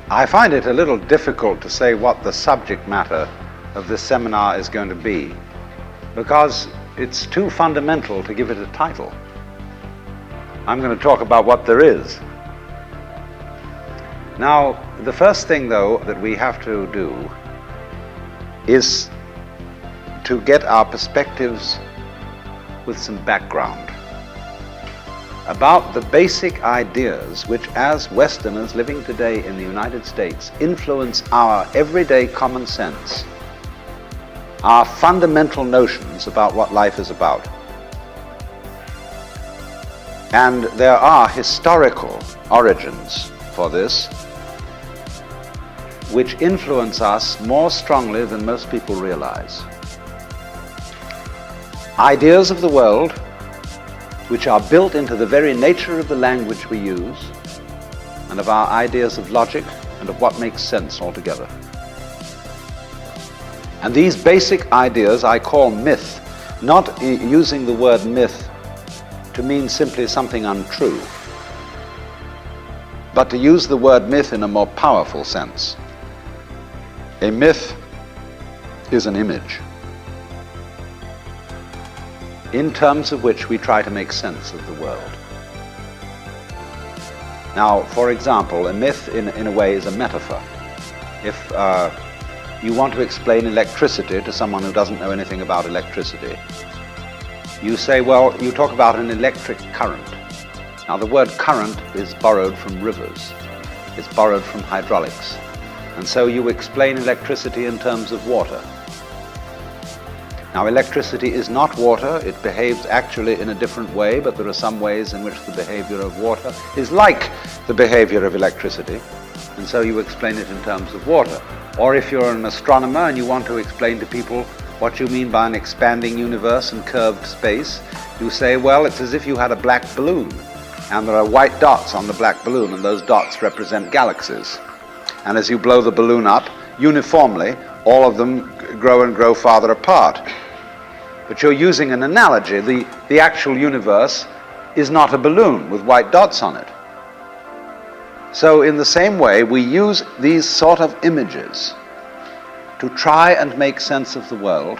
I find it a little difficult to say what the subject matter of this seminar is going to be, because it's too fundamental to give it a title. I'm going to talk about what there is. Now, the first thing, though, that we have to do is to get our perspectives with some background about the basic ideas which, as Westerners living today in the United States, influence our everyday common sense, our fundamental notions about what life is about. And there are historical origins for this which influence us more strongly than most people realize. Ideas of the world which are built into the very nature of the language we use and of our ideas of logic and of what makes sense altogether. And these basic ideas I call myth, not using the word myth to mean simply something untrue, but to use the word myth in a more powerful sense. A myth is an image in terms of which we try to make sense of the world. Now, for example, a myth in a way is a metaphor. If you want to explain electricity to someone who doesn't know anything about electricity, you say, well, you talk about an electric current. Now, the word current is borrowed from rivers. It's borrowed from hydraulics. And so you explain electricity in terms of water. Now, electricity is not water. It behaves actually in a different way, but there are some ways in which the behavior of water is like the behavior of electricity, and so you explain it in terms of water. Or if you're an astronomer and you want to explain to people what you mean by an expanding universe and curved space, you say, well, it's as if you had a black balloon, and there are white dots on the black balloon, and those dots represent galaxies. And as you blow the balloon up, uniformly, all of them grow and grow farther apart. But you're using an analogy. The actual universe is not a balloon with white dots on it. So in the same way, we use these sort of images to try and make sense of the world,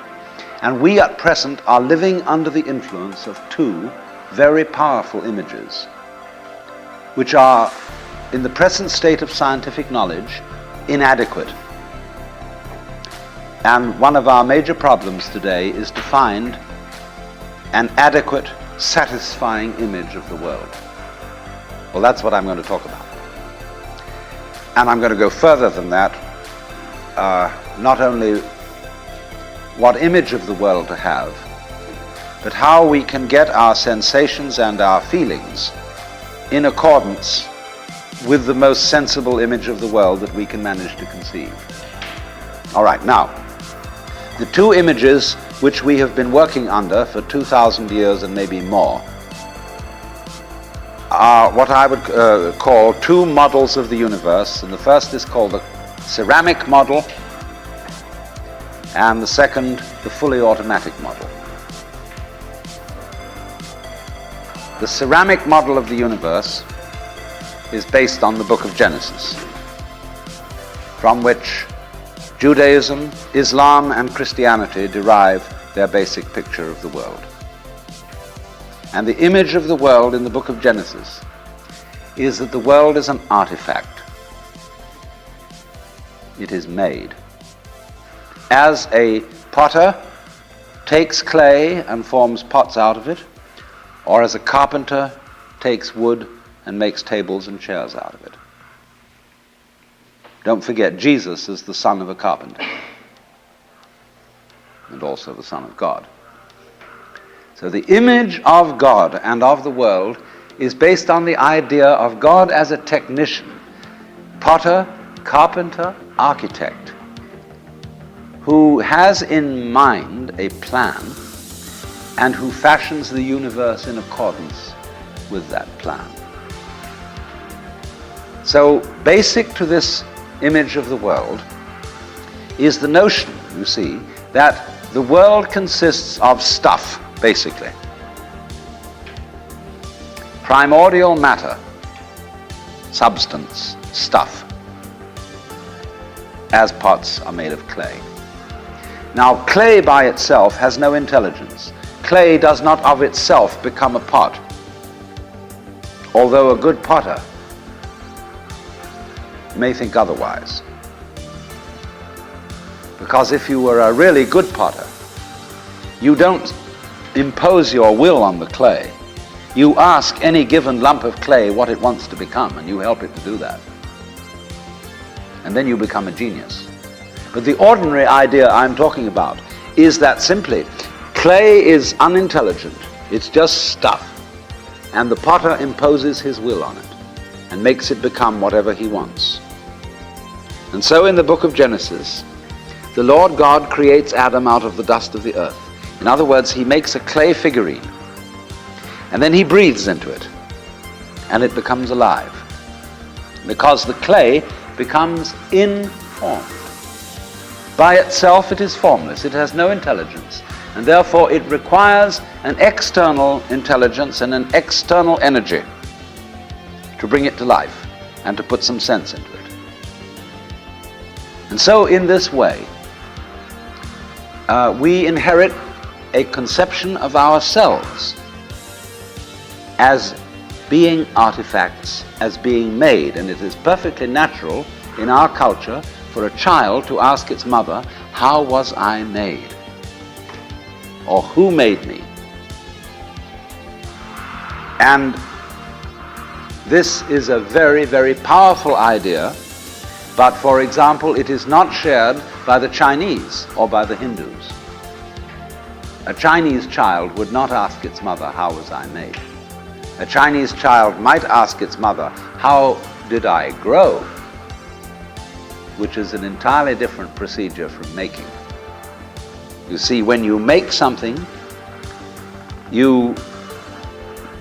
and we at present are living under the influence of two very powerful images, which are, in the present state of scientific knowledge, inadequate. And one of our major problems today is to find an adequate, satisfying image of the world. Well, that's what I'm going to talk about. And I'm going to go further than that, not only what image of the world to have, but how we can get our sensations and our feelings in accordance with the most sensible image of the world that we can manage to conceive. All right, now, the two images which we have been working under for 2,000 years and maybe more are what I would call two models of the universe. And the first is called the ceramic model, and the second, the fully automatic model. The ceramic model of the universe is based on the book of Genesis, from which Judaism, Islam, and Christianity derive their basic picture of the world. And the image of the world in the book of Genesis is that the world is an artifact. It is made. As a potter takes clay and forms pots out of it, or as a carpenter takes wood and makes tables and chairs out of it. Don't forget, Jesus is the son of a carpenter and also the Son of God. So the image of God and of the world is based on the idea of God as a technician, potter, carpenter, architect, who has in mind a plan and who fashions the universe in accordance with that plan. So basic to this image of the world is the notion, you see, that the world consists of stuff, basically. Primordial matter, substance, stuff. as pots are made of clay. Now, clay by itself has no intelligence. Clay does not of itself become a pot, although a good potter may think otherwise. Because if you were a really good potter, you don't impose your will on the clay. You ask any given lump of clay what it wants to become, and you help it to do that. And then you become a genius. But the ordinary idea I'm talking about is that simply clay is unintelligent. It's just stuff. And the potter imposes his will on it and makes it become whatever he wants. And so in the book of Genesis, the Lord God creates Adam out of the dust of the earth. In other words, he makes a clay figurine, and then he breathes into it, and it becomes alive. Because the clay becomes informed. By itself it is formless, it has no intelligence, and therefore it requires an external intelligence and an external energy to bring it to life and to put some sense into it. And so in this way, we inherit a conception of ourselves as being artifacts, as being made. And it is perfectly natural in our culture for a child to ask its mother, how was I made? Or who made me? And this is a very, very powerful idea, but for example, it is not shared by the Chinese or by the Hindus. A Chinese child would not ask its mother, how was I made? A Chinese child might ask its mother, how did I grow? Which is an entirely different procedure from making. You see, when you make something, you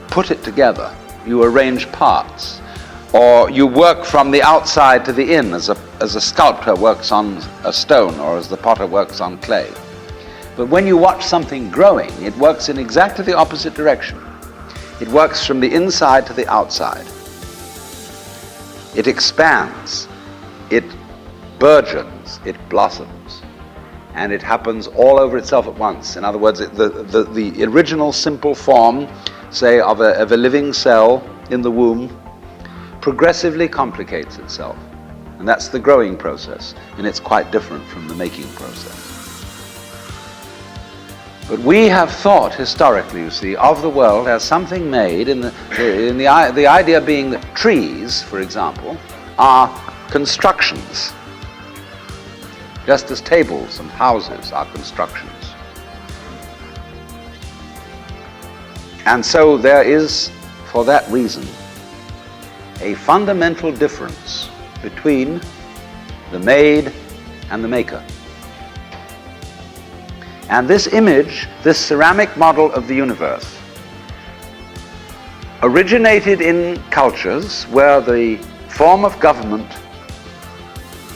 put it together, you arrange parts, or you work from the outside to the in, as a sculptor works on a stone, or as the potter works on clay. But when you watch something growing, it works in exactly the opposite direction. It works from the inside to the outside. It expands, it burgeons, it blossoms, and it happens all over itself at once. In other words, the original simple form, say, of a living cell in the womb, progressively complicates itself. And that's the growing process, and it's quite different from the making process. But we have thought historically, you see, of the world as something made, the idea being that trees, for example, are constructions, just as tables and houses are constructions. And so there is, for that reason, a fundamental difference between the made and the maker. And this image, this ceramic model of the universe, originated in cultures where the form of government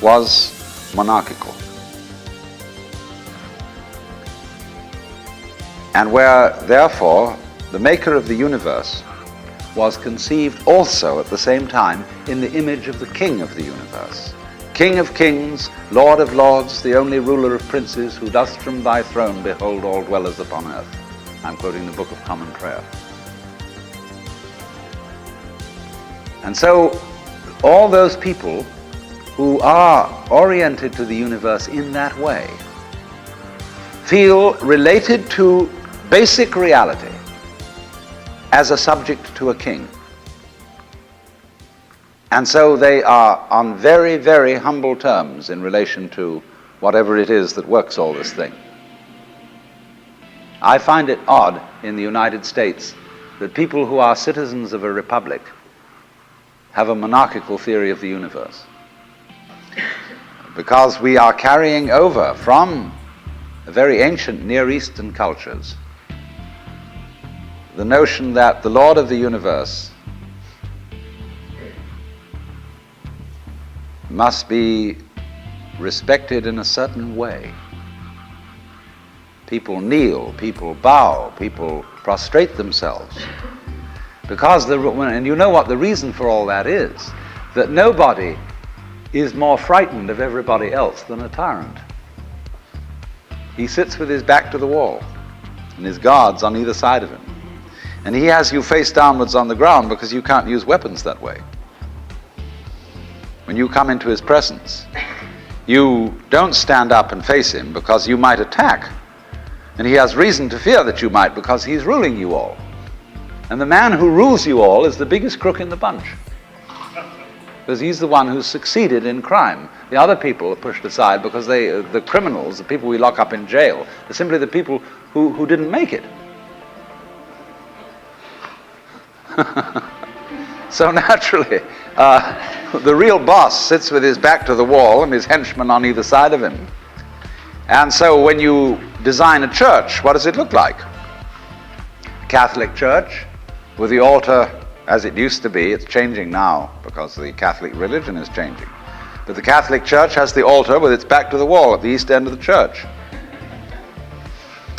was monarchical, and where, therefore, the maker of the universe was conceived also at the same time in the image of the king of the universe. King of kings, Lord of lords, the only ruler of princes, who dost from thy throne behold all dwellers upon earth. I'm quoting the Book of Common Prayer. And so all those people who are oriented to the universe in that way feel related to basic reality as a subject to a king. And so they are on very, very humble terms in relation to whatever it is that works all this thing. I find it odd in the United States that people who are citizens of a republic have a monarchical theory of the universe. Because we are carrying over from very ancient Near Eastern cultures the notion that the Lord of the universe must be respected in a certain way. People kneel, people bow, people prostrate themselves. Because and you know what the reason for all that is, that nobody is more frightened of everybody else than a tyrant. He sits with his back to the wall, and his guards on either side of him. And he has you face downwards on the ground because you can't use weapons that way. When you come into his presence, you don't stand up and face him because you might attack. And he has reason to fear that you might because he's ruling you all. And the man who rules you all is the biggest crook in the bunch. Because he's the one who's succeeded in crime. The other people are pushed aside because the criminals, the people we lock up in jail, are simply the people who didn't make it. So naturally, the real boss sits with his back to the wall and his henchmen on either side of him. And so when you design a church, what does it look like? A Catholic church with the altar as it used to be. It's changing now because the Catholic religion is changing. But the Catholic church has the altar with its back to the wall at the east end of the church.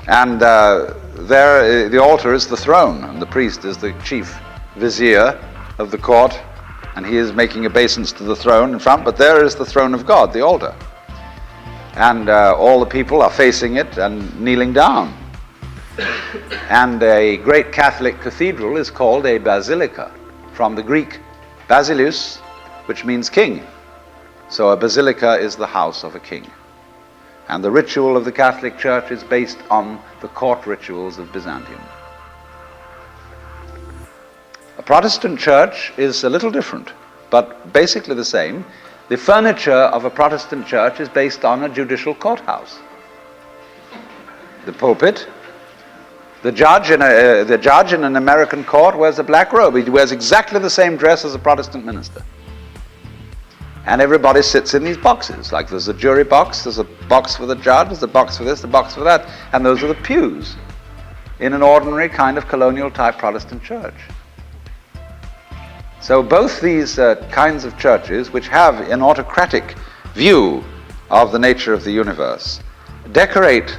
And there, the altar is the throne, and the priest is the chief vizier of the court, and he is making obeisance to the throne in front, but there is the throne of God, the altar. And all the people are facing it and kneeling down. And a great Catholic cathedral is called a basilica, from the Greek basileus, which means king. So a basilica is the house of a king. And the ritual of the Catholic Church is based on the court rituals of Byzantium. A Protestant church is a little different, but basically the same. The furniture of a Protestant church is based on a judicial courthouse. The pulpit, the judge in an American court wears a black robe. He wears exactly the same dress as a Protestant minister. And everybody sits in these boxes. Like there's a jury box, there's a box for the judge, there's a box for this, a box for that, and those are the pews in an ordinary kind of colonial type Protestant church. So both these kinds of churches, which have an autocratic view of the nature of the universe, decorate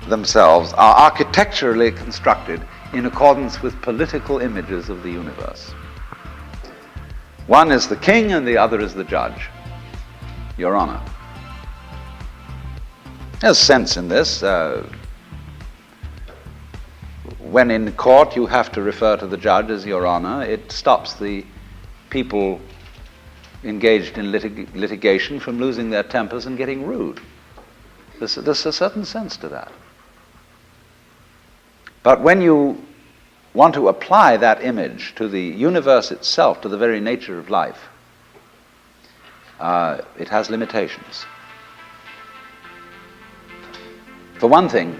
themselves, are architecturally constructed in accordance with political images of the universe. One is the king and the other is the judge, Your Honor. There's sense in this. When in court you have to refer to the judge as Your Honor, it stops the people engaged in litigation from losing their tempers and getting rude. There's a certain sense to that. But when you want to apply that image to the universe itself, to the very nature of life, it has limitations. For one thing,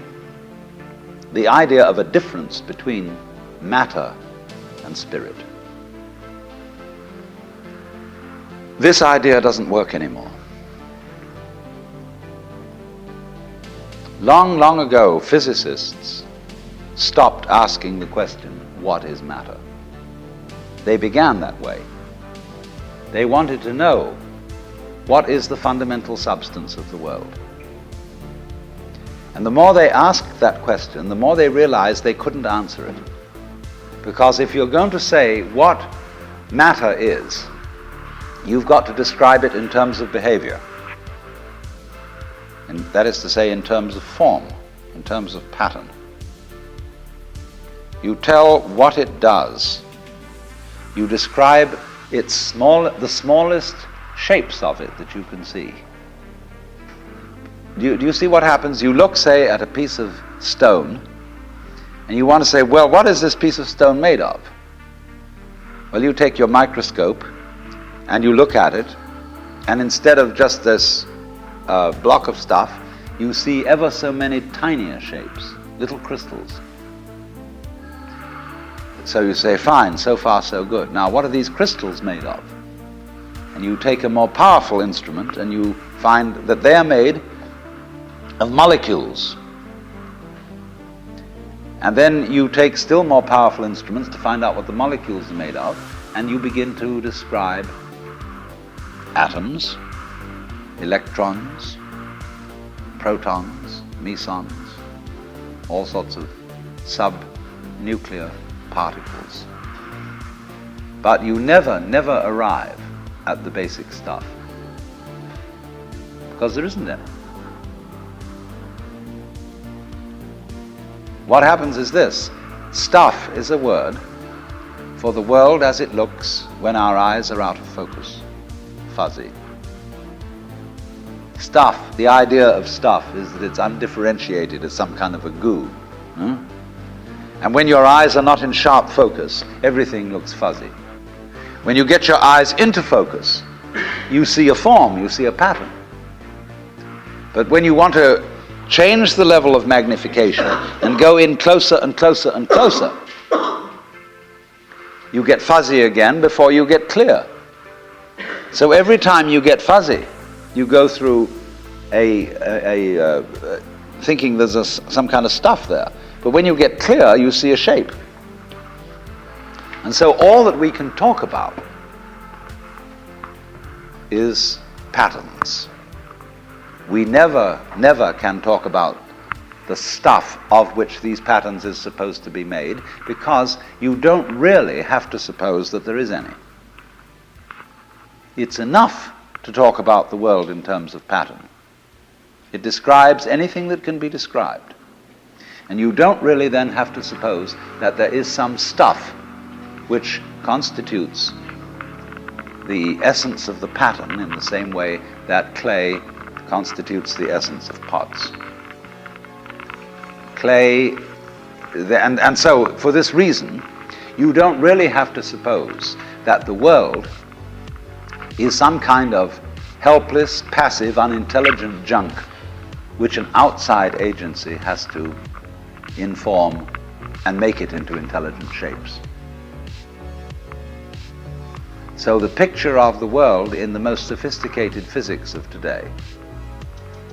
the idea of a difference between matter and spirit. This idea doesn't work anymore. Long, long ago, physicists stopped asking the question, what is matter? They began that way. They wanted to know, what is the fundamental substance of the world? And the more they asked that question, the more they realized they couldn't answer it. Because if you're going to say what matter is, you've got to describe it in terms of behavior. And that is to say, in terms of form, in terms of pattern. You tell what it does. You describe the smallest shapes of it that you can see. Do you see what happens? You look, say, at a piece of stone, and you want to say, well, what is this piece of stone made of? Well, you take your microscope, and you look at it, and instead of just this block of stuff, you see ever so many tinier shapes, little crystals. So you say, fine, so far so good. Now, what are these crystals made of? And you take a more powerful instrument, and you find that they are made of molecules. And then you take still more powerful instruments to find out what the molecules are made of, and you begin to describe atoms, electrons, protons, mesons, all sorts of subnuclear particles. But you never arrive at the basic stuff. because there isn't any. What happens is this: stuff is a word for the world as it looks when our eyes are out of focus, fuzzy. Stuff, the idea of stuff is that it's undifferentiated as some kind of a goo. And when your eyes are not in sharp focus, everything looks fuzzy. When you get your eyes into focus, you see a form, you see a pattern. But when you want to change the level of magnification and go in closer and closer and closer, you get fuzzy again before you get clear. So every time you get fuzzy, you go through thinking there's some kind of stuff there. But when you get clear, you see a shape. And so all that we can talk about is patterns. We never can talk about the stuff of which these patterns is supposed to be made, because you don't really have to suppose that there is any. It's enough to talk about the world in terms of pattern. It describes anything that can be described. And you don't really then have to suppose that there is some stuff which constitutes the essence of the pattern in the same way that clay constitutes the essence of pots. Clay, and so for this reason, you don't really have to suppose that the world is some kind of helpless, passive, unintelligent junk which an outside agency has to inform and make it into intelligent shapes. So the picture of the world in the most sophisticated physics of today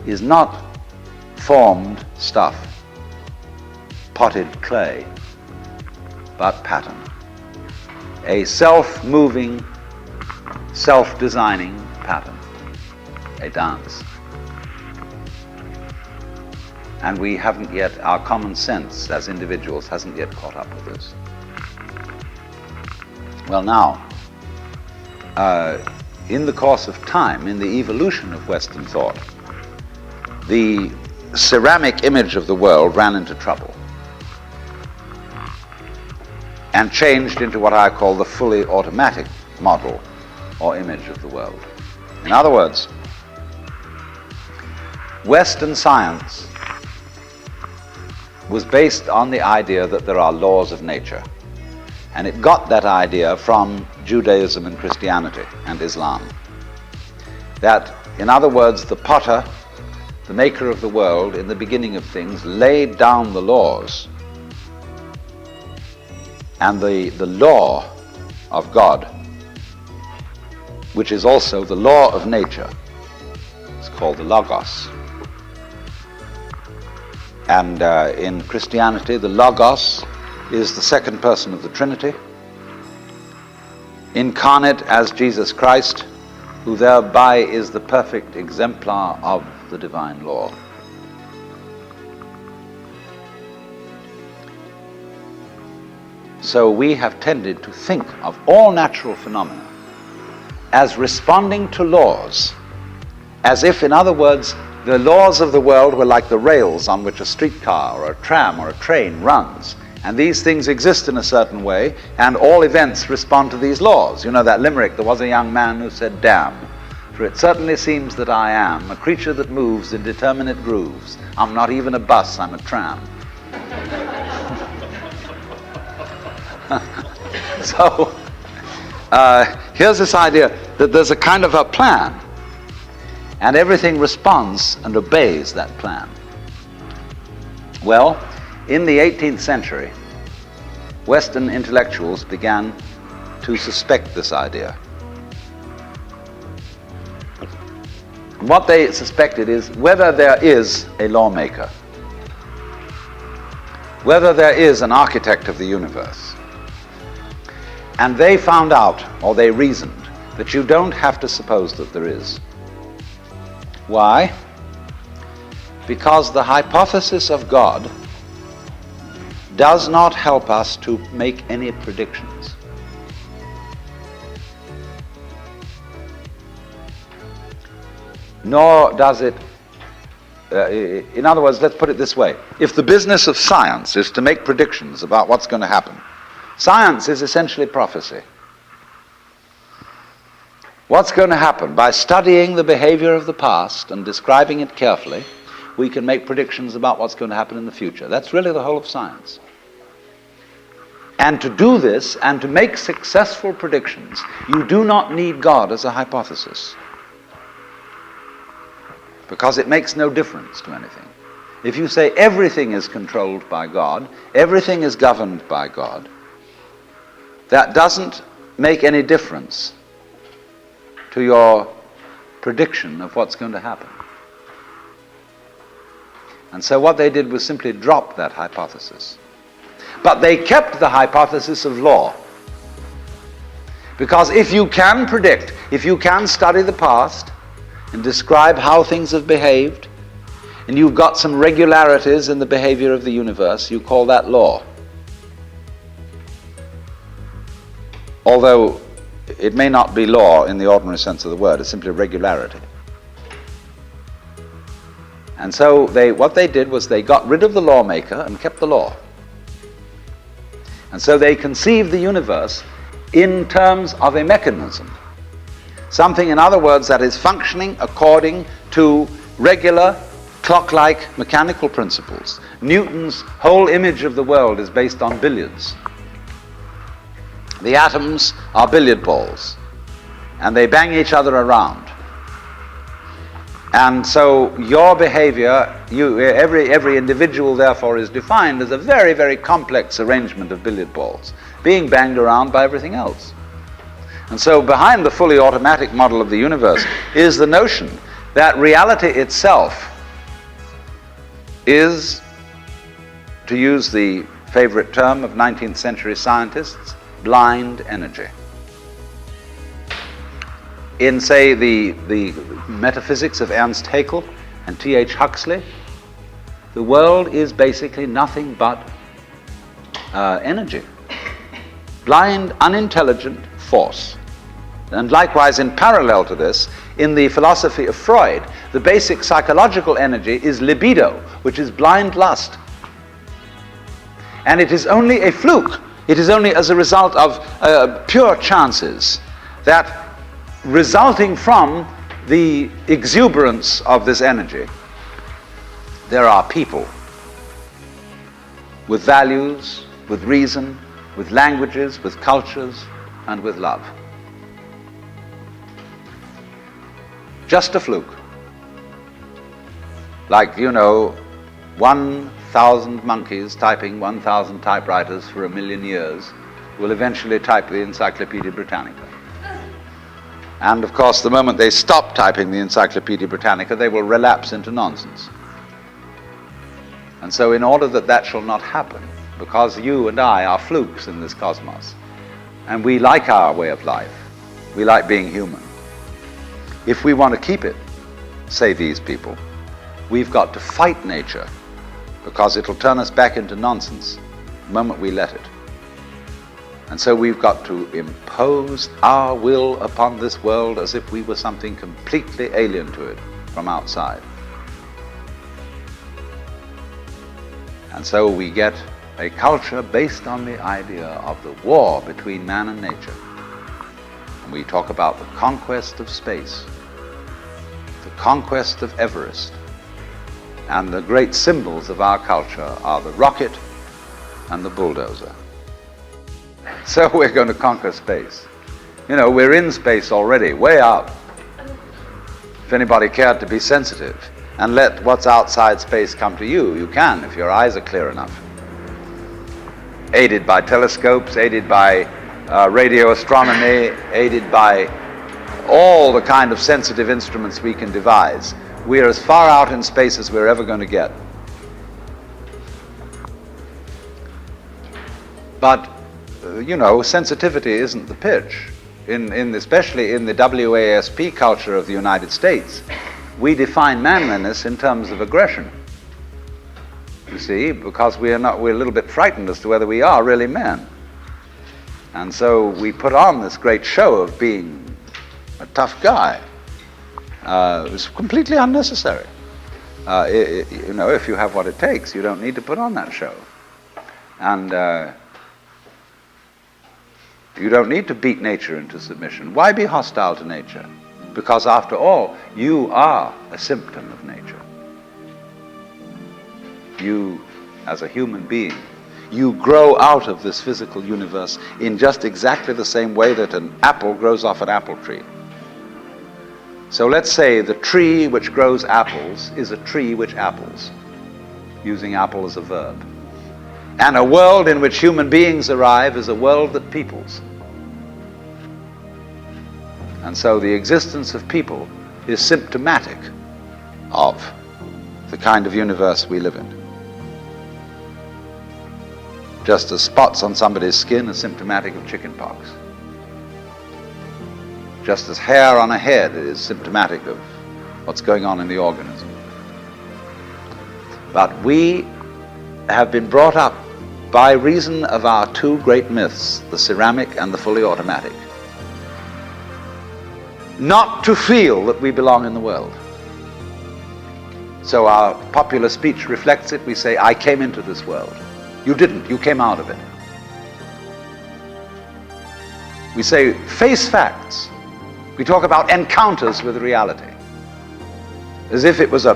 is not formed stuff, potted clay, but pattern. A self-moving, self-designing pattern, a dance. And we haven't yet, our common sense as individuals hasn't yet caught up with this. Well, now, in the course of time, in the evolution of Western thought, the ceramic image of the world ran into trouble and changed into what I call the fully automatic model or image of the world. In other words, Western science was based on the idea that there are laws of nature. And it got that idea from Judaism and Christianity and Islam. That, in other words, the potter, the maker of the world, in the beginning of things, laid down the laws. And the law of God, which is also the law of nature, is called the Logos. And in Christianity, the Logos is the second person of the Trinity, incarnate as Jesus Christ, who thereby is the perfect exemplar of the divine law. So we have tended to think of all natural phenomena as responding to laws, as if, in other words, the laws of the world were like the rails on which a streetcar or a tram or a train runs. And these things exist in a certain way, and all events respond to these laws. You know that limerick, there was a young man who said, "Damn, for it certainly seems that I am a creature that moves in determinate grooves. I'm not even a bus, I'm a tram." So, here's this idea that there's a kind of a plan, and everything responds and obeys that plan. Well, in the 18th century, Western intellectuals began to suspect this idea. What they suspected is whether there is a lawmaker, whether there is an architect of the universe. And they found out, or they reasoned, that you don't have to suppose that there is. Why? Because the hypothesis of God does not help us to make any predictions. nor does it, in other words, let's put it this way. If the business of science is to make predictions about what's going to happen, science is essentially prophecy. What's going to happen? By studying the behavior of the past and describing it carefully, we can make predictions about what's going to happen in the future. That's really the whole of science. And to do this, and to make successful predictions, you do not need God as a hypothesis, because it makes no difference to anything. If you say everything is controlled by God, everything is governed by God, that doesn't make any difference to your prediction of what's going to happen. And so what they did was simply drop that hypothesis. But they kept the hypothesis of law. Because if you can predict, if you can study the past and describe how things have behaved, and you've got some regularities in the behavior of the universe, you call that law. Although it may not be law in the ordinary sense of the word, it's simply regularity. And so what they did was they got rid of the lawmaker and kept the law. And so they conceived the universe in terms of a mechanism. Something, in other words, that is functioning according to regular, clock-like mechanical principles. Newton's whole image of the world is based on billiards. The atoms are billiard balls, and they bang each other around. And so your behavior, every individual therefore is defined as a very, very complex arrangement of billiard balls, being banged around by everything else. And so behind the fully automatic model of the universe is the notion that reality itself is, to use the favorite term of 19th century scientists, blind energy. In, say, the metaphysics of Ernst Haeckel and T.H. Huxley, the world is basically nothing but energy. Blind, unintelligent force. And likewise, in parallel to this, in the philosophy of Freud, the basic psychological energy is libido, which is blind lust. And it is only a fluke. It is only as a result of pure chances that, resulting from the exuberance of this energy, there are people with values, with reason, with languages, with cultures, and with love. Just a fluke. Like, 1,000 monkeys typing 1,000 typewriters for 1,000,000 years will eventually type the Encyclopedia Britannica. And of course, the moment they stop typing the Encyclopedia Britannica, they will relapse into nonsense. And so in order that that shall not happen, because you and I are flukes in this cosmos, and we like our way of life, we like being human, if we want to keep it, say these people, we've got to fight nature, because it'll turn us back into nonsense the moment we let it. And so we've got to impose our will upon this world as if we were something completely alien to it from outside. And so we get a culture based on the idea of the war between man and nature. And we talk about the conquest of space, the conquest of Everest. And the great symbols of our culture are the rocket and the bulldozer. So we're going to conquer space. We're in space already, way out. If anybody cared to be sensitive and let what's outside space come to you, you can, if your eyes are clear enough. Aided by telescopes, aided by radio astronomy, aided by all the kind of sensitive instruments we can devise. We are as far out in space as we're ever going to get. But, sensitivity isn't the pitch. Especially in the WASP culture of the United States, we define manliness in terms of aggression. You see, because we're a little bit frightened as to whether we are really men. And so we put on this great show of being a tough guy. It's completely unnecessary. If you have what it takes, you don't need to put on that show. And you don't need to beat nature into submission. Why be hostile to nature? Because after all, you are a symptom of nature. You, as a human being, you grow out of this physical universe in just exactly the same way that an apple grows off an apple tree. So let's say the tree which grows apples is a tree which apples, using apple as a verb. And a world in which human beings arrive is a world that peoples. And so the existence of people is symptomatic of the kind of universe we live in. Just as spots on somebody's skin are symptomatic of chickenpox. Just as hair on a head is symptomatic of what's going on in the organism. But we have been brought up by reason of our two great myths, the ceramic and the fully automatic, not to feel that we belong in the world. So our popular speech reflects it. We say, I came into this world. You didn't, you came out of it. We say, face facts. We talk about encounters with reality, as if it was a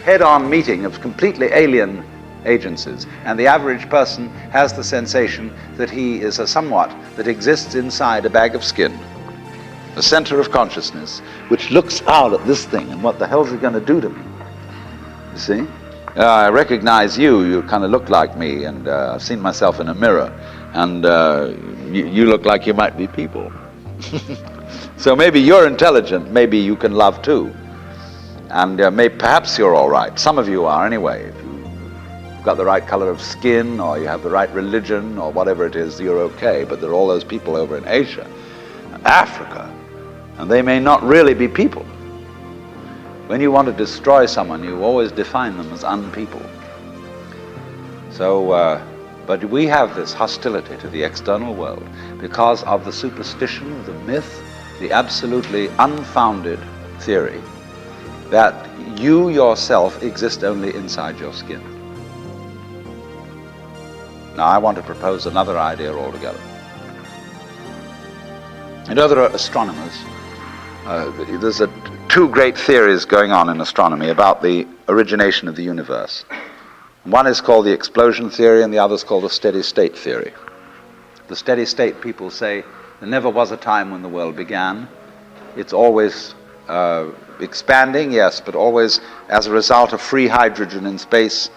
head-on meeting of completely alien agencies, and the average person has the sensation that he is a somewhat that exists inside a bag of skin, a center of consciousness, which looks out at this thing, and what the hell's it going to do to me? You see? I recognize you, you kind of look like me, and I've seen myself in a mirror, and you look like you might be people. So maybe you're intelligent, maybe you can love too. And perhaps you're all right. Some of you are anyway. If you've got the right color of skin, or you have the right religion, or whatever it is, you're okay. But there are all those people over in Asia and Africa, and they may not really be people. When you want to destroy someone, you always define them as unpeople. So, but we have this hostility to the external world because of the superstition, the myth, the absolutely unfounded theory that you yourself exist only inside your skin. Now, I want to propose another idea altogether. And other astronomers, there's two great theories going on in astronomy about the origination of the universe. One is called the explosion theory, and the other is called the steady state theory. The steady state people say there never was a time when the world began. It's always expanding, yes, but always as a result of free hydrogen in space,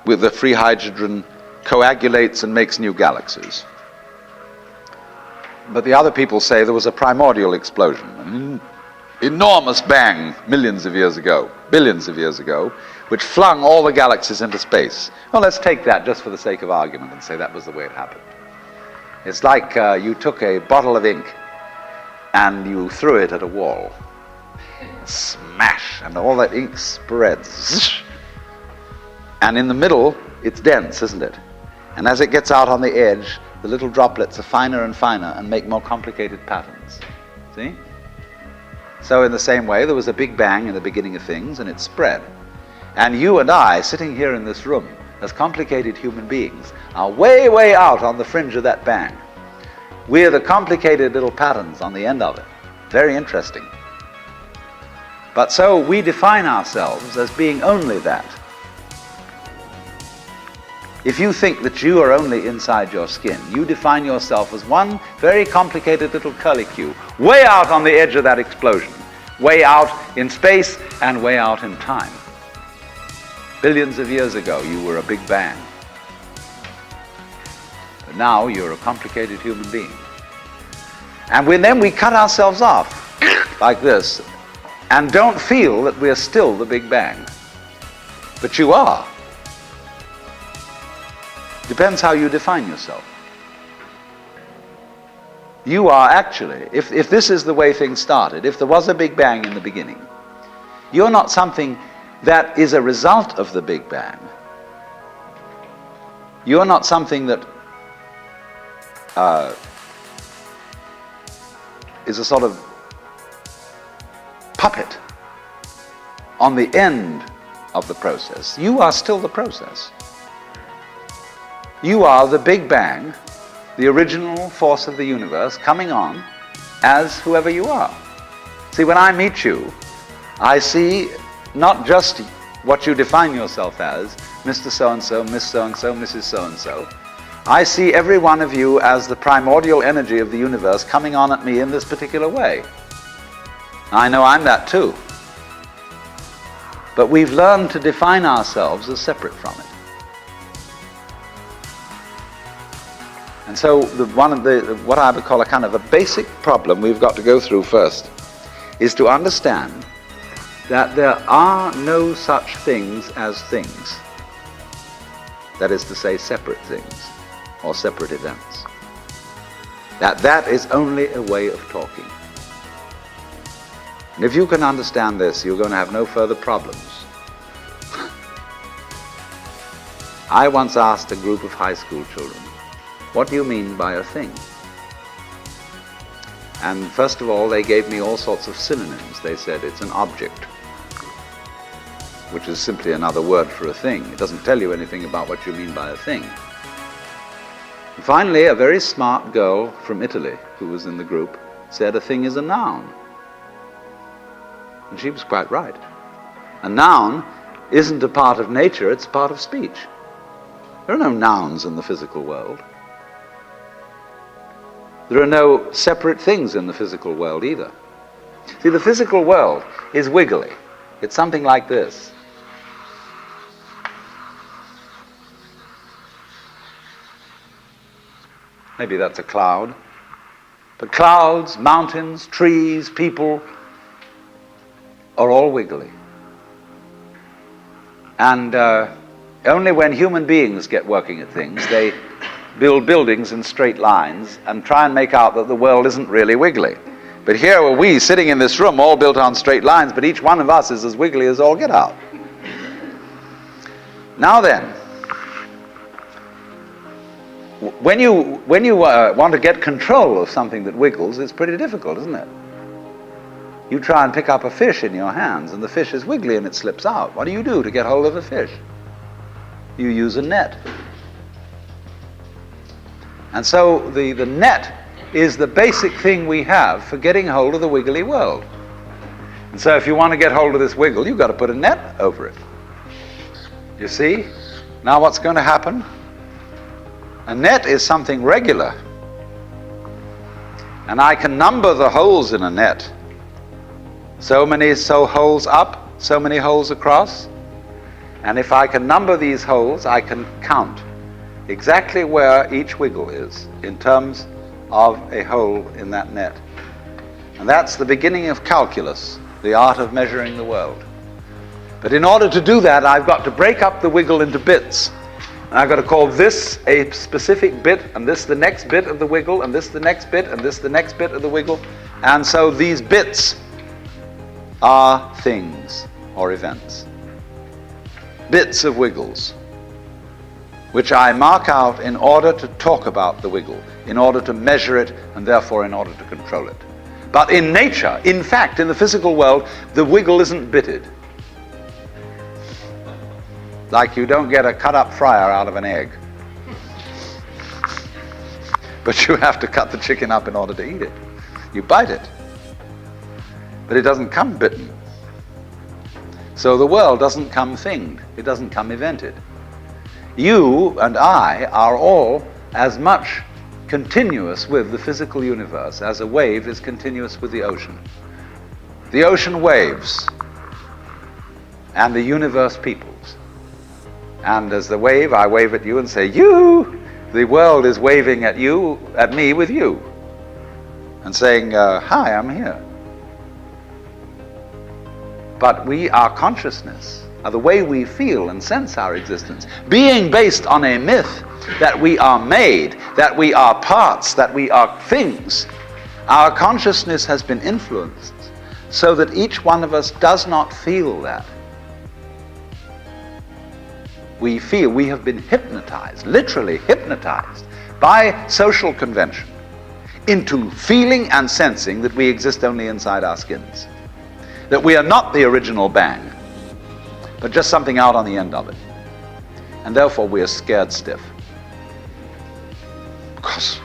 with the free hydrogen coagulates and makes new galaxies. But the other people say there was a primordial explosion, an enormous bang millions of years ago, billions of years ago, which flung all the galaxies into space. Well, let's take that just for the sake of argument and say that was the way it happened. It's like you took a bottle of ink and you threw it at a wall. Smash! And all that ink spreads. And in the middle, it's dense, isn't it? And as it gets out on the edge, the little droplets are finer and finer and make more complicated patterns. See? So in the same way, there was a big bang in the beginning of things, and it spread. And you and I, sitting here in this room, as complicated human beings, are way, way out on the fringe of that bang. We're the complicated little patterns on the end of it. Very interesting. But so we define ourselves as being only that. If you think that you are only inside your skin, you define yourself as one very complicated little curlicue, way out on the edge of that explosion, way out in space and way out in time. Billions of years ago, you were a big bang. But now you're a complicated human being. And then we cut ourselves off like this and don't feel that we're still the Big Bang. But you are. Depends how you define yourself. You are actually, if this is the way things started, if there was a Big Bang in the beginning, you're not something that is a result of the Big Bang. You're not something that is a sort of puppet on the end of the process, you are still the process. You are the Big Bang, the original force of the universe coming on as whoever you are. See, when I meet you, I see not just what you define yourself as, Mr. So-and-so, Miss So-and-so, Mrs. So-and-so. I see every one of you as the primordial energy of the universe coming on at me in this particular way. I know I'm that too. But we've learned to define ourselves as separate from it. And so what I would call a kind of a basic problem we've got to go through first is to understand that there are no such things as things. That is to say, separate things or separate events. That is only a way of talking. And if you can understand this, you're going to have no further problems. I once asked a group of high school children, what do you mean by a thing? And first of all, they gave me all sorts of synonyms. They said it's an object, which is simply another word for a thing. It doesn't tell you anything about what you mean by a thing. And finally, a very smart girl from Italy who was in the group said a thing is a noun. And she was quite right. A noun isn't a part of nature, it's a part of speech. There are no nouns in the physical world. There are no separate things in the physical world either. See, the physical world is wiggly. It's something like this. Maybe that's a cloud. But clouds, mountains, trees, people are all wiggly. And only when human beings get working at things, they build buildings in straight lines and try and make out that the world isn't really wiggly. But here are we sitting in this room, all built on straight lines, but each one of us is as wiggly as all get out. Now then, when you want to get control of something that wiggles, it's pretty difficult, isn't it? You try and pick up a fish in your hands, and the fish is wiggly and it slips out. What do you do to get hold of a fish? You use a net. And so the net is the basic thing we have for getting hold of the wiggly world. And so if you want to get hold of this wiggle, you've got to put a net over it. You see? Now what's going to happen? A net is something regular. And I can number the holes in a net. So many holes up, so many holes across. And if I can number these holes, I can count exactly where each wiggle is in terms of a hole in that net. And that's the beginning of calculus, the art of measuring the world. But in order to do that, I've got to break up the wiggle into bits. And I've got to call this a specific bit, and this the next bit of the wiggle, and this the next bit, and this the next bit of the wiggle. And so these bits are things or events. Bits of wiggles, which I mark out in order to talk about the wiggle, in order to measure it, and therefore in order to control it. But in nature, in fact, in the physical world, the wiggle isn't bitted. Like you don't get a cut-up fryer out of an egg. But you have to cut the chicken up in order to eat it. You bite it. But it doesn't come bitten. So the world doesn't come thinged. It doesn't come evented. You and I are all as much continuous with the physical universe as a wave is continuous with the ocean. The ocean waves, and the universe peoples. And as the wave, I wave at you and say, you! The world is waving at you, at me with you, and saying, hi, I'm here. But our consciousness, the way we feel and sense our existence, being based on a myth that we are made, that we are parts, that we are things, our consciousness has been influenced so that each one of us does not feel that. We feel we have been hypnotized, literally hypnotized, by social convention into feeling and sensing that we exist only inside our skins. That we are not the original bang, but just something out on the end of it. And therefore we are scared stiff. Because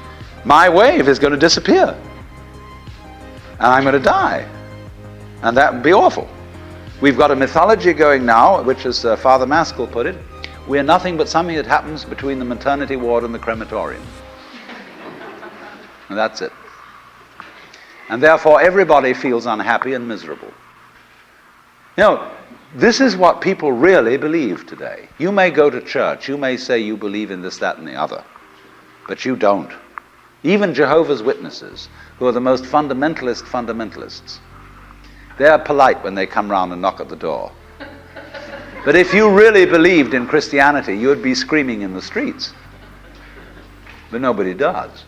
my wave is going to disappear. And I'm going to die. And that would be awful. We've got a mythology going now, which as Father Maskell put it, we are nothing but something that happens between the maternity ward and the crematorium. And that's it. And therefore everybody feels unhappy and miserable. You know, this is what people really believe today. You may go to church, you may say you believe in this, that, and the other, but you don't. Even Jehovah's Witnesses, who are the most fundamentalists, they are polite when they come round and knock at the door. But if you really believed in Christianity, you would be screaming in the streets. But nobody does.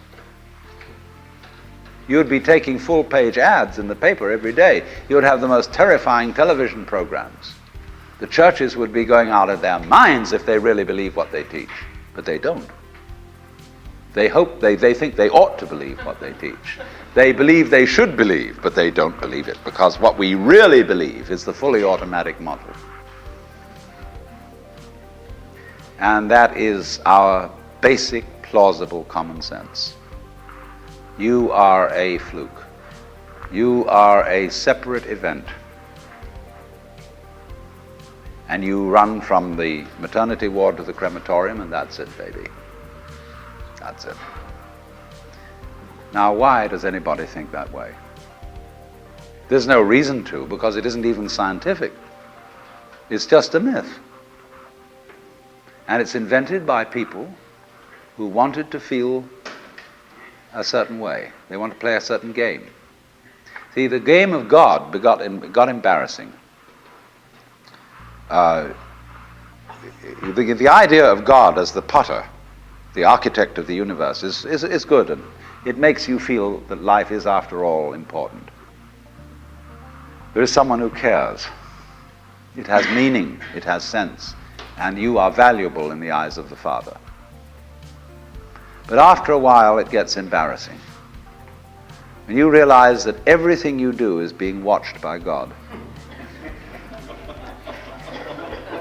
You would be taking full-page ads in the paper every day. You would have the most terrifying television programs. The churches would be going out of their minds if they really believe what they teach. But they don't. They think they ought to believe what they teach. They believe they should believe, but they don't believe it, because what we really believe is the fully automatic model. And that is our basic, plausible common sense. You are a fluke. You are a separate event. And you run from the maternity ward to the crematorium, and that's it, baby. That's it. Now, why does anybody think that way? There's no reason to, because it isn't even scientific. It's just a myth. And it's invented by people who wanted to feel a certain way. They want to play a certain game. See, the game of God got embarrassing. The idea of God as the potter, the architect of the universe, is good, and it makes you feel that life is, after all, important. There is someone who cares. It has meaning, it has sense, and you are valuable in the eyes of the Father. But after a while, it gets embarrassing. When you realize that everything you do is being watched by God.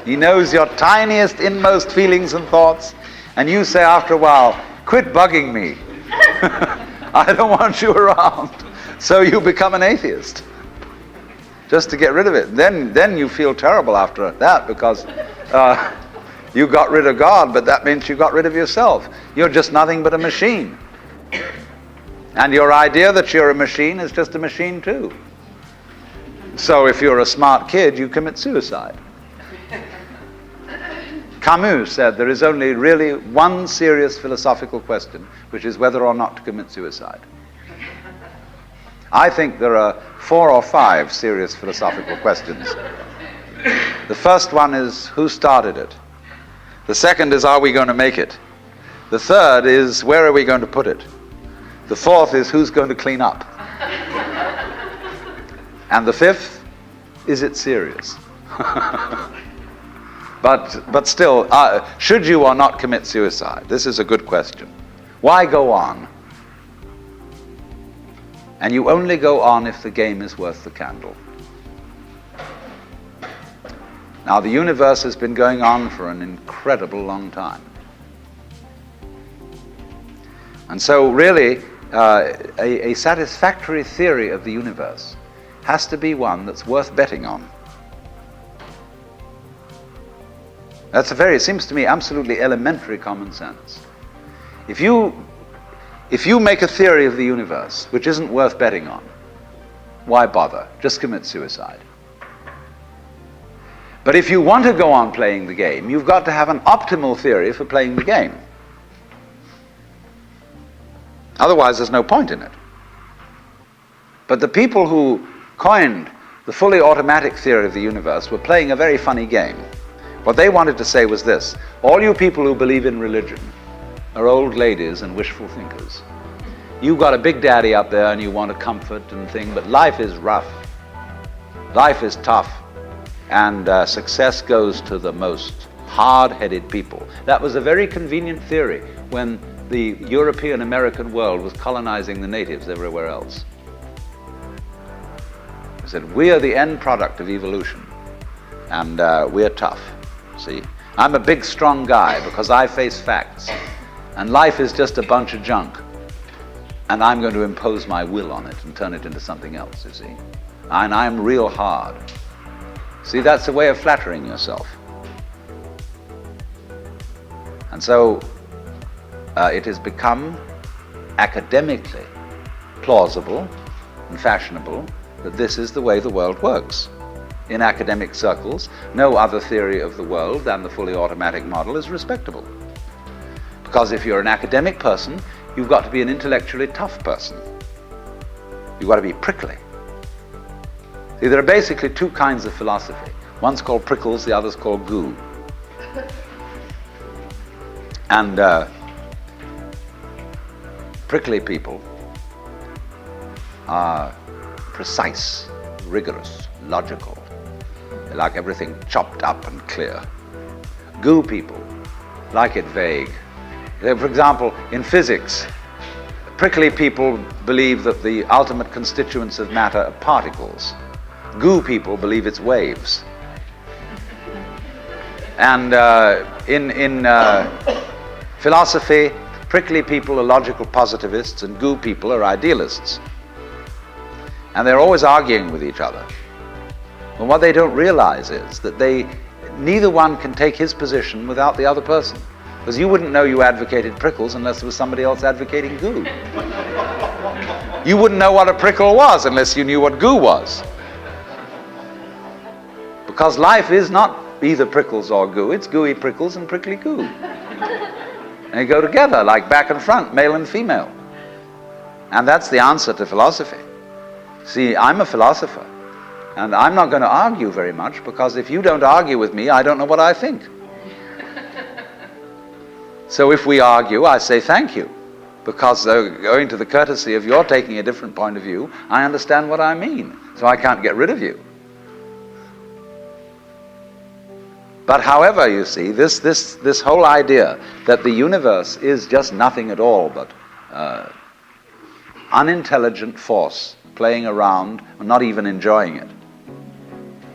He knows your tiniest, inmost feelings and thoughts, and you say after a while, quit bugging me. I don't want you around. So you become an atheist, just to get rid of it. Then you feel terrible after that, because you got rid of God, but that means you got rid of yourself. You're just nothing but a machine. And your idea that you're a machine is just a machine too. So if you're a smart kid, you commit suicide. Camus said there is only really one serious philosophical question, which is whether or not to commit suicide. I think there are 4 or 5 serious philosophical questions. The first one is, who started it? The second is, are we going to make it? The third is, where are we going to put it? The fourth is, who's going to clean up? And the fifth, is it serious? But still, should you or not commit suicide? This is a good question. Why go on? And you only go on if the game is worth the candle. Now, the universe has been going on for an incredible long time. And so really, a satisfactory theory of the universe has to be one that's worth betting on. That's it seems to me, absolutely elementary common sense. If you make a theory of the universe which isn't worth betting on, why bother? Just commit suicide. But if you want to go on playing the game, you've got to have an optimal theory for playing the game. Otherwise, there's no point in it. But the people who coined the fully automatic theory of the universe were playing a very funny game. What they wanted to say was this: all you people who believe in religion are old ladies and wishful thinkers. You've got a big daddy up there and you want a comfort and thing, but life is rough. Life is tough. And success goes to the most hard-headed people. That was a very convenient theory when the European-American world was colonizing the natives everywhere else. They said, we are the end product of evolution. And we're tough, see. I'm a big, strong guy because I face facts. And life is just a bunch of junk. And I'm going to impose my will on it and turn it into something else, you see. And I'm real hard. See, that's a way of flattering yourself. And so it has become academically plausible and fashionable that this is the way the world works. In academic circles, no other theory of the world than the fully automatic model is respectable. Because if you're an academic person, you've got to be an intellectually tough person. You've got to be prickly. See, there are basically two kinds of philosophy. One's called prickles, the other's called goo. And prickly people are precise, rigorous, logical. They like everything chopped up and clear. Goo people like it vague. For example, in physics, prickly people believe that the ultimate constituents of matter are particles. Goo people believe it's waves. And in philosophy, prickly people are logical positivists and goo people are idealists. And they're always arguing with each other. And what they don't realize is that neither one can take his position without the other person. Because you wouldn't know you advocated prickles unless there was somebody else advocating goo. You wouldn't know what a prickle was unless you knew what goo was. Because life is not either prickles or goo, it's gooey prickles and prickly goo. And they go together like back and front, male and female. And that's the answer to philosophy. See, I'm a philosopher, and I'm not going to argue very much, because if you don't argue with me, I don't know what I think. So if we argue, I say thank you, because owing to the courtesy of your taking a different point of view, I understand what I mean, so I can't get rid of you. But however, you see, this whole idea that the universe is just nothing at all but unintelligent force playing around and not even enjoying it,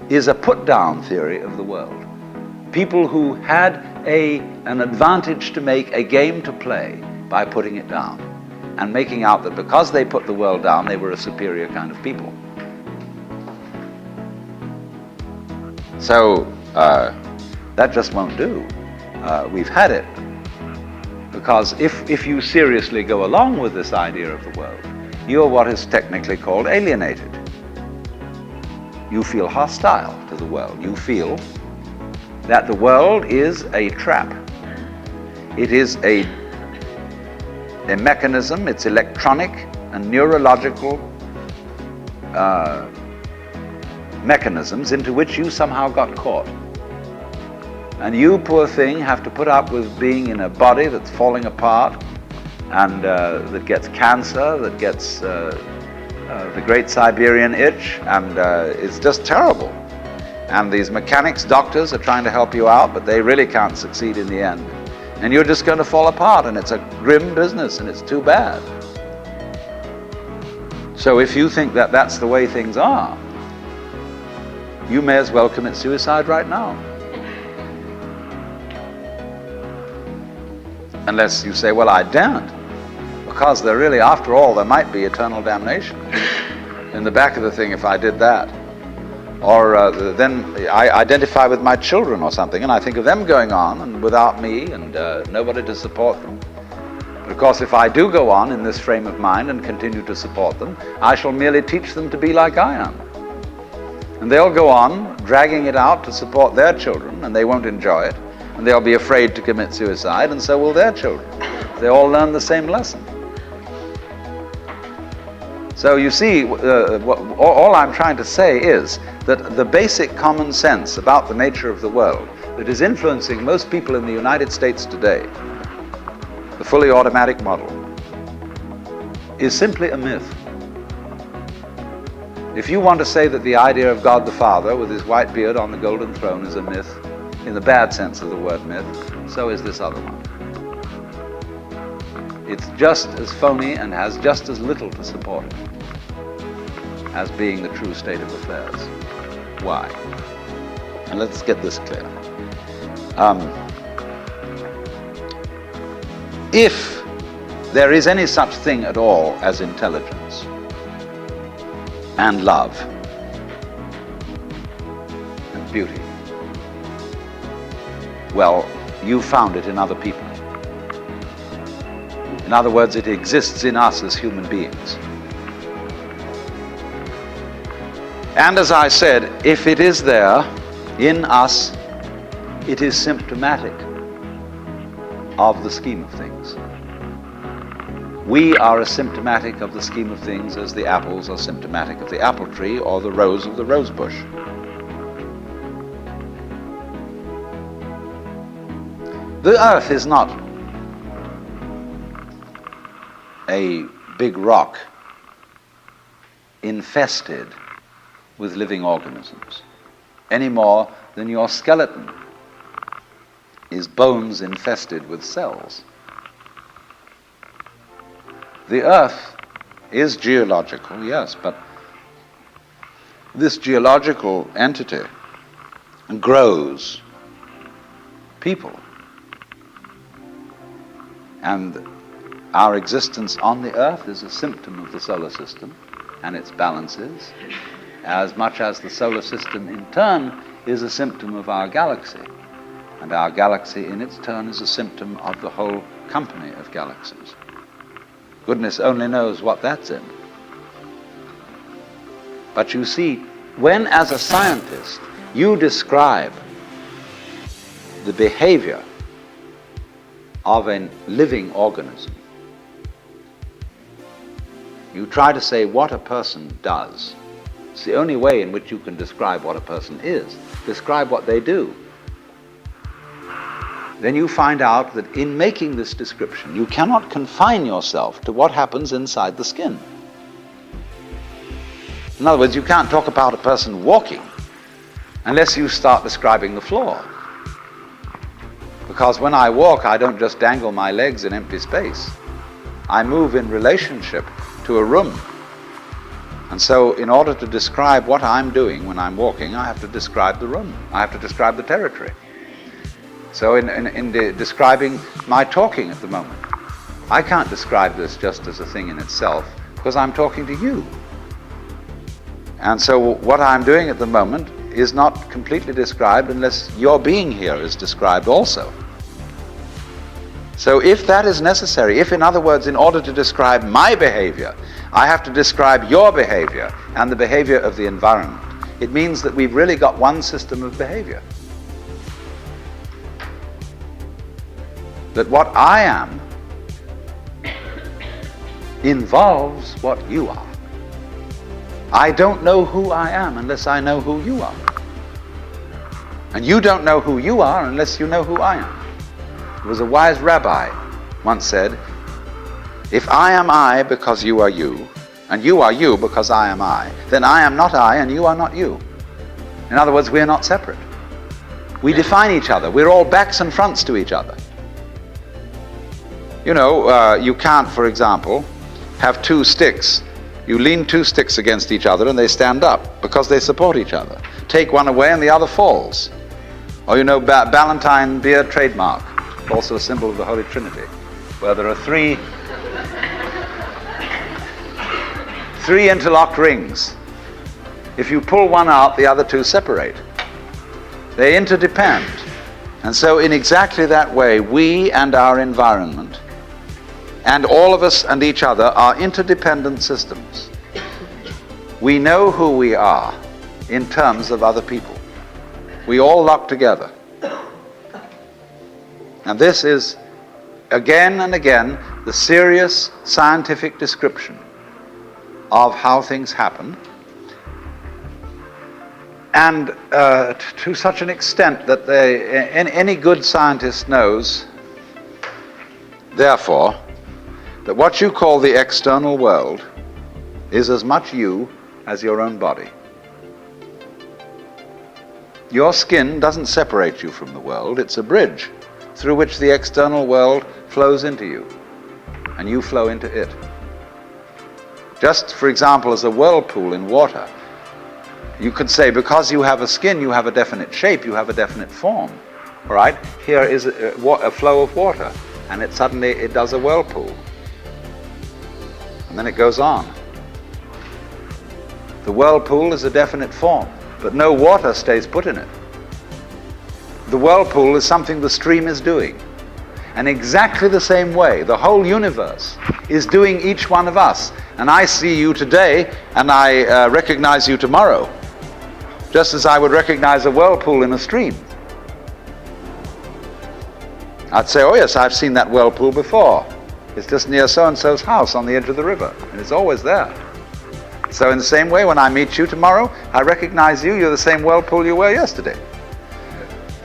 is a put-down theory of the world. People who had an advantage to make, a game to play, by putting it down and making out that because they put the world down, they were a superior kind of people. So that just won't do. We've had it. Because if you seriously go along with this idea of the world, you're what is technically called alienated. You feel hostile to the world. You feel that the world is a trap. It is a mechanism, it's electronic and neurological mechanisms into which you somehow got caught. And you, poor thing, have to put up with being in a body that's falling apart, and that gets cancer, that gets the Great Siberian Itch, and it's just terrible. And these mechanics, doctors are trying to help you out, but they really can't succeed in the end. And you're just going to fall apart, and it's a grim business, and it's too bad. So if you think that that's the way things are, you may as well commit suicide right now. Unless you say, well, I daren't, because there really, after all, there might be eternal damnation in the back of the thing if I did that. Or then I identify with my children or something, and I think of them going on and without me and nobody to support them. But of course, if I do go on in this frame of mind and continue to support them, I shall merely teach them to be like I am. And they'll go on dragging it out to support their children, and they won't enjoy it. And they'll be afraid to commit suicide, and so will their children. They all learn the same lesson. So you see, all I'm trying to say is that the basic common sense about the nature of the world that is influencing most people in the United States today, the fully automatic model, is simply a myth. If you want to say that the idea of God the Father with his white beard on the golden throne is a myth, in the bad sense of the word myth, so is this other one. It's just as phony and has just as little to support it as being the true state of affairs. Why? And let's get this clear. If there is any such thing at all as intelligence and love and beauty, well, you found it in other people. In other words, it exists in us as human beings. And as I said, if it is there in us, it is symptomatic of the scheme of things. We are as symptomatic of the scheme of things as the apples are symptomatic of the apple tree or the rose of the rose bush. The earth is not a big rock infested with living organisms, any more than your skeleton is bones infested with cells. The earth is geological, yes, but this geological entity grows people. And our existence on the earth is a symptom of the solar system and its balances, as much as the solar system in turn is a symptom of our galaxy. And our galaxy in its turn is a symptom of the whole company of galaxies. Goodness only knows what that's in. But you see, when as a scientist you describe the behavior of a living organism, you try to say what a person does. It's the only way in which you can describe what a person is. Describe what they do. Then you find out that in making this description, you cannot confine yourself to what happens inside the skin. In other words, you can't talk about a person walking unless you start describing the floor. Because when I walk, I don't just dangle my legs in empty space. I move in relationship to a room. And so in order to describe what I'm doing when I'm walking, I have to describe the room. I have to describe the territory. So in describing my talking at the moment, I can't describe this just as a thing in itself, because I'm talking to you. And so what I'm doing at the moment is not completely described unless your being here is described also. So if that is necessary, if in other words, in order to describe my behavior, I have to describe your behavior and the behavior of the environment, it means that we've really got one system of behavior. That what I am involves what you are. I don't know who I am unless I know who you are. And you don't know who you are unless you know who I am. There was a wise rabbi once said, if I am I because you are you, and you are you because I am I, then I am not I and you are not you. In other words, we are not separate. We define each other. We're all backs and fronts to each other. You know, you can't, for example, have two sticks. You lean two sticks against each other and they stand up because they support each other. Take one away and the other falls. Or you know, Ballantine beer trademark, also a symbol of the Holy Trinity, where there are three interlocked rings. If you pull one out, the other two separate. They interdepend. And so in exactly that way, we and our environment, and all of us and each other, are interdependent systems. We know who we are in terms of other people. We all lock together. And this is, again and again, the serious scientific description of how things happen. And to such an extent that any good scientist knows, therefore, that what you call the external world is as much you as your own body. Your skin doesn't separate you from the world, it's a bridge through which the external world flows into you, and you flow into it. Just, for example, as a whirlpool in water You could say, because you have a skin, you have a definite shape, you have a definite form. All right? Here is a flow of water, and it suddenly does a whirlpool. And then it goes on. The whirlpool is a definite form, but no water stays put in it. The whirlpool is something the stream is doing. And exactly the same way, the whole universe is doing each one of us. And I see you today, and I recognize you tomorrow, just as I would recognize a whirlpool in a stream. I'd say, oh yes, I've seen that whirlpool before. It's just near so-and-so's house on the edge of the river, and it's always there. So in the same way, when I meet you tomorrow, I recognize you, you're the same whirlpool you were yesterday.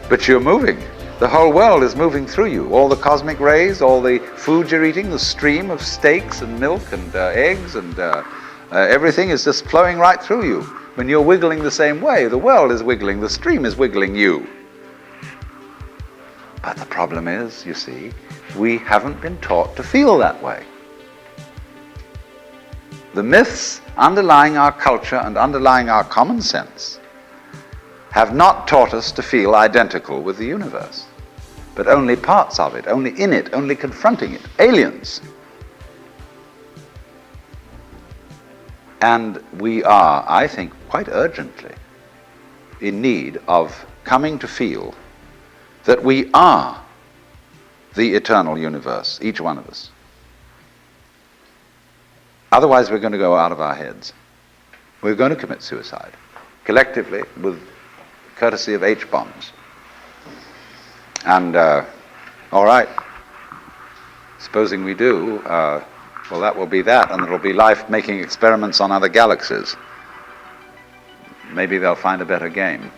But you're moving. The whole world is moving through you. All the cosmic rays, all the food you're eating, the stream of steaks and milk and eggs and everything is just flowing right through you. When you're wiggling the same way, the world is wiggling, the stream is wiggling you. But the problem is, you see, we haven't been taught to feel that way. The myths underlying our culture and underlying our common sense have not taught us to feel identical with the universe, but only parts of it, only in it, only confronting it, aliens. And we are, I think, quite urgently in need of coming to feel that we are the eternal universe, each one of us. Otherwise, we're going to go out of our heads. We're going to commit suicide, collectively, with courtesy of H-bombs. And, all right, supposing we do, well, that will be that, and there will be life making experiments on other galaxies. Maybe they'll find a better game.